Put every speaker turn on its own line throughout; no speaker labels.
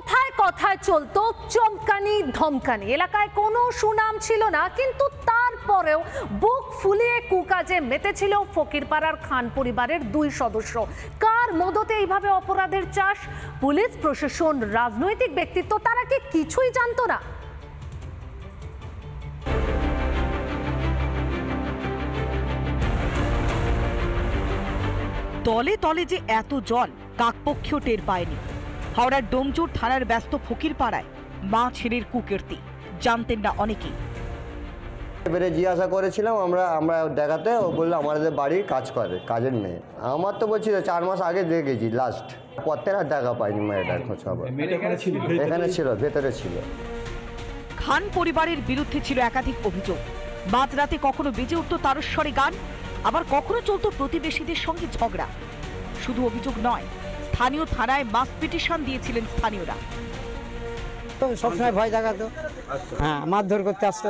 কথায় কথায় চলতো চমকানি ধমকানি। এলাকায় কোনো সুনাম ছিল না, কিন্তু তারপরেও বুক ফুলিয়ে কুকাজে মেতেছিল ফকিরপাড়ার খান পরিবারের দুই সদস্য। কার মদতে এইভাবে অপরাধের চাষ? পুলিশ প্রশাসন, রাজনৈতিক ব্যক্তিত্ব, তারা কি কিছুই জানতো না?
তলে তলে যে এত জল কাকপক্ষীও টের পায়নি। হাওড়ার ডোমজুর থানার ব্যস্ত ফকিরপাড়ায় মা ছেলের কুকীর্তি জানতেন না অনেকেই।
এবারে জিজ্ঞাসা করেছিলাম আমরা দেখাতে, ও বললো আমাদের বাড়ির কাজ করে, কাজের মেয়ে। আমার তো বলছি 4 মাস আগে দেখেছি লাস্ট, পরতে আর দেখা পাইনি মেয়েটার খোঁজ খবর। এখানে ছিল, ভেতরে ছিল।
খান পরিবারের বিরুদ্ধে ছিল একাধিক অভিযোগ। মাঝরাতে কখনো বেজে উঠত তারস্বরে গান, আবার কখনো চলতো প্রতিবেশীদের সঙ্গে ঝগড়া। শুধু অভিযোগ নয়, স্থানীয় থানায় মাস পিটিশন দিয়েছিলেন স্থানীয়রা।
সবসময় ভয় দেখাতো, হ্যাঁ মারধর করতে আসতো,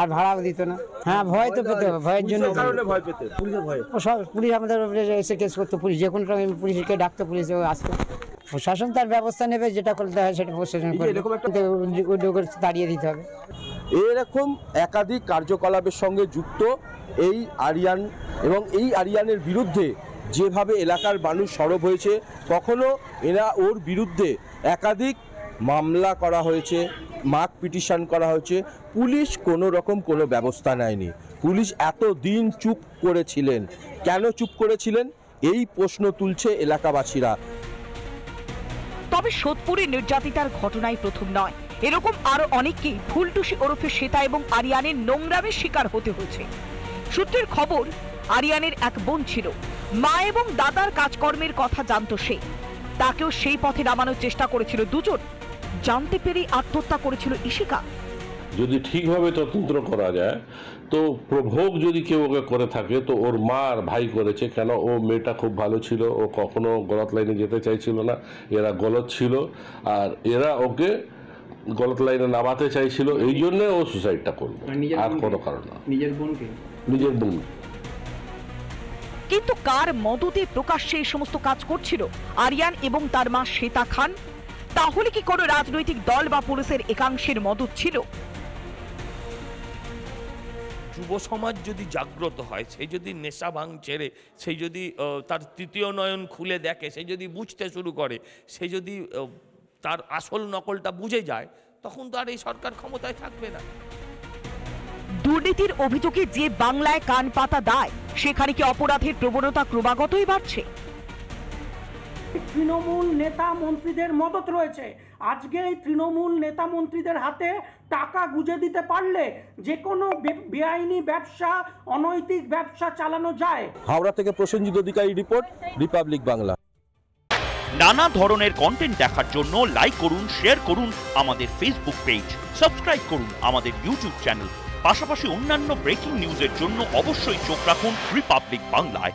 আর ভাড়াও দিত না। হ্যাঁ ভয় তো পেতে, ভয়ের জন্য পুলিশ আমাদের এসে কেস করতো, পুলিশ যে কোনো পুলিশকে ডাকতো, পুলিশ আসতো। প্রশাসন তার ব্যবস্থা নেবে, যেটা করতে হয় সেটা প্রশাসন করে দাঁড়িয়ে দিতে হবে।
এরকম একাধিক কার্যকলাপের সঙ্গে যুক্ত এই আরিয়ান এবং এই আরিয়ানের বিরুদ্ধে যেভাবে এলাকার মানুষ সরব হয়েছে, কখনো ওর বিরুদ্ধে একাধিক মামলা করা হয়েছে, মার্ক পিটিশন করা হয়েছে, পুলিশ কোনো রকম কোনো ব্যবস্থা নেয়নি। পুলিশ এতদিন চুপ করেছিলেন, কেন চুপ করেছিলেন এই প্রশ্ন তুলছে এলাকাবাসীরা।
তবে সোদপুরে নির্যাতিতার ঘটনায় প্রথম নয়, এরকম আরো অনেককেই ফুলটুসি ওরফে শ্বেতা এবং আরিয়ানের নোংরামের শিকার হতে হয়েছে। সূত্রের খবর, আরিয়ানের এক বোন ছিল, মা এবং দাদার কাজকর্মের কথা জানতো সে, তাকেও সেই পথে নামানোর চেষ্টা করেছিল দুজন। জানতে পেরেই আত্মহত্যা করেছিল ইশিকা।
যদি ঠিকভাবে তদন্ত করা যায়, তো প্রভোগ যদি কেউ ওকে করে থাকে, তো ওর মা আর ভাই করেছে। কেন? ও মেয়েটা খুব ভালো ছিল, ও কখনো গলত লাইনে যেতে চাইছিল না, এরা গলত ছিল, আর এরা ওকে গলত লাইনে নামাতে চাইছিল, এই জন্য ও সুসাইডটা করলো, আর কোনো কারণ না। নিজের বোন।
কিন্তু কার মদতে প্রকাশ্যে এই সমস্ত কাজ করছিল আরিয়ান এবং তার মা শ্বেতা খান? তাহলে কি কোনো রাজনৈতিক দল বা পুলিশের একাংশের মদত ছিল?
যুব সমাজ যদি জাগ্রত হয়, সেই যদি নেশা ভাঙ ছেড়ে, সেই যদি তার তৃতীয় নয়ন খুলে দেখে, সেই যদি বুঝতে শুরু করে, সেই যদি তার আসল নকলটা বুঝে যায়, তখন তো আর এই সরকার ক্ষমতায় থাকবে না।
দুর্নীতির অভিযোগে যে বাংলায় কান পাতা দায়, সেখানে কি অপরাধের প্রবণতা ক্রমাগতই বাড়ছে?
তৃণমূল নেতা মন্ত্রীদের মদত রয়েছে। আজকে এই তৃণমূল নেতা মন্ত্রীদের হাতে টাকা গুঁজে দিতে পারলে যে কোনো বেআইনি ব্যবসা, অনৈতিক ব্যবসা চালানো যায়।
হাওড়া থেকে প্রসেনজিৎ অধিকারী রিপোর্ট, রিপাবলিক বাংলা।
নানা ধরনের কন্টেন্ট দেখার জন্য লাইক করুন, শেয়ার করুন আমাদের ফেসবুক পেজ, সাবস্ক্রাইব করুন আমাদের ইউটিউব চ্যানেল। পাশাপাশি অন্যান্য ব্রেকিং নিউজের জন্য অবশ্যই চোখ রাখুন রিপাবলিক বাংলায়।